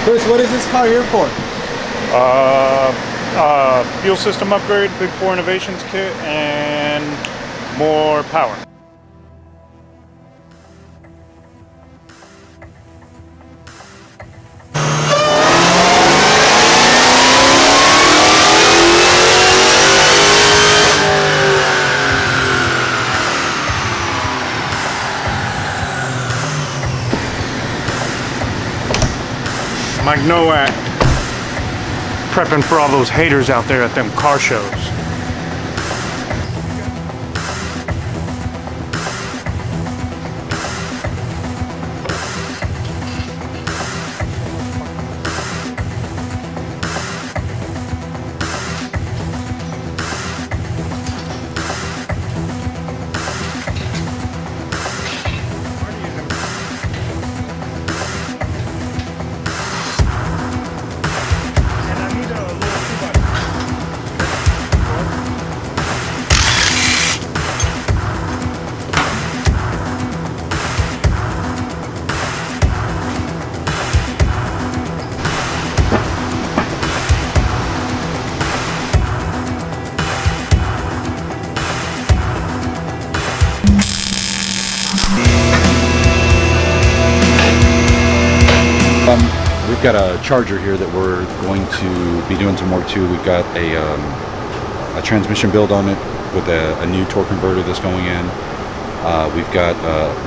Chris, what is this car here for? Fuel system upgrade, Big 4 Innovations kit, and more power. Mike Nowak prepping for all those haters out there at them car shows. We've got a charger here that we're going to be doing some work to. We've got a transmission build on it with a new torque converter that's going in. We've got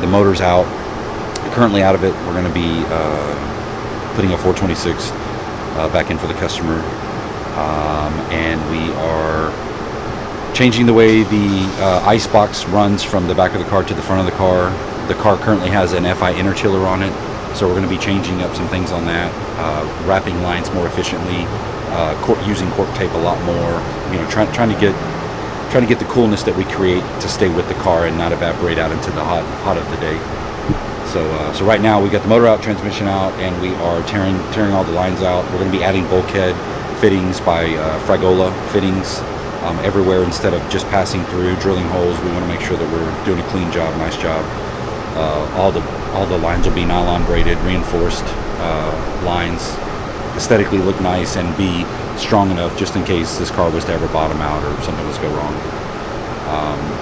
the motors out. Currently out of it, we're going to be putting a 426 back in for the customer. And we are changing the way the ice box runs from the back of the car to the front of the car. The car currently has an FI inner chiller on it. So we're going to be changing up some things on that, wrapping lines more efficiently, using cork tape a lot more. You know, trying to get the coolness that we create to stay with the car and not evaporate out into the hot of the day. So right now we got the motor out, transmission out, and we are tearing all the lines out. We're going to be adding bulkhead fittings by Fragola fittings everywhere instead of just passing through, drilling holes. We want to make sure that we're doing a clean job, nice job. All the lines will be nylon braided, reinforced lines, aesthetically look nice and be strong enough just in case this car was to ever bottom out or something was to go wrong.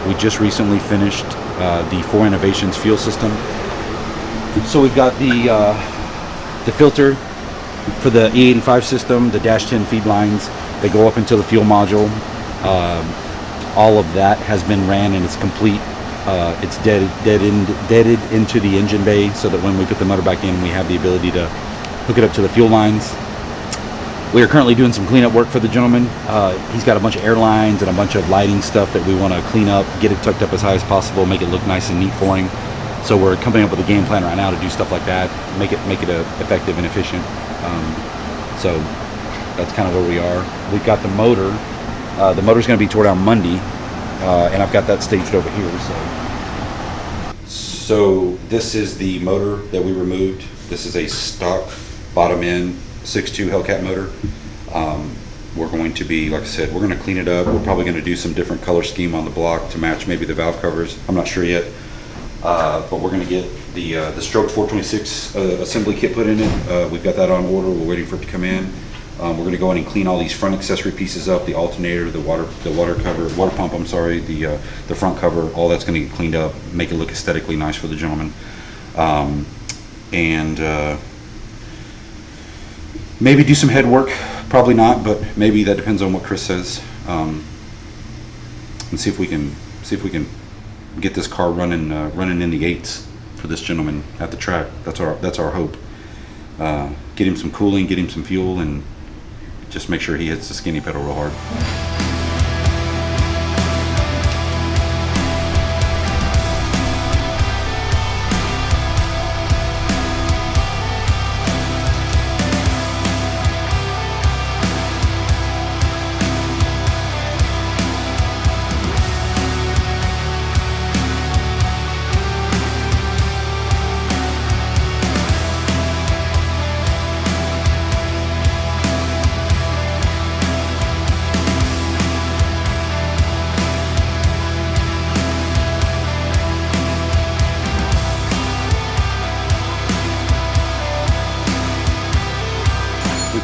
We just recently finished the 4 Innovations fuel system. So we've got the filter for the E85 system, the dash 10 feed lines. They go up into the fuel module. All of that has been ran and it's complete. It's deaded into the engine bay so that when we put the motor back in, we have the ability to hook it up to the fuel lines. We are currently doing some cleanup work for the gentleman. He's got a bunch of air lines and a bunch of lighting stuff that we want to clean up, get it tucked up as high as possible, make it look nice and neat for him. So we're coming up with a game plan right now to do stuff like that, make it effective and efficient. So that's kind of where we are. We've got the motor. The motor's going to be tore down Monday. And I've got that staged over here. So this is the motor that we removed. This is a stock bottom end 6.2 Hellcat motor. We're going to be, like I said, we're going to clean it up. We're probably going to do some different color scheme on the block to match maybe the valve covers. I'm not sure yet. But we're going to get the Stroke 426 assembly kit put in it. We've got that on order. We're waiting for it to come in. We're going to go in and clean all these front accessory pieces up, the alternator, the water pump, I'm sorry, the front cover, all that's going to get cleaned up, make it look aesthetically nice for the gentleman. And maybe do some head work, probably not, but maybe that depends on what Chris says. And see if we can get this car running in the 8s for this gentleman at the track. That's our hope. Get him some cooling, get him some fuel, and just make sure he hits the skinny pedal real hard.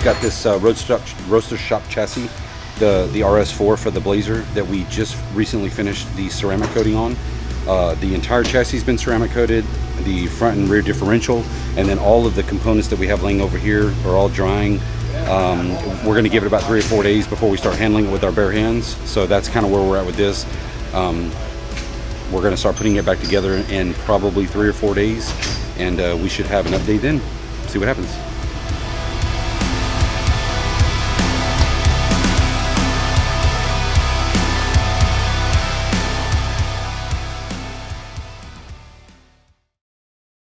we've got this Roadster Shop chassis, the RS4 for the Blazer that we just recently finished the ceramic coating on. The entire chassis has been ceramic coated, the front and rear differential, and then all of the components that we have laying over here are all drying. We're going to give it about 3 or 4 days before we start handling it with our bare hands. So that's kind of where we're at with this. We're going to start putting it back together in probably 3 or 4 days, and we should have an update then. See what happens.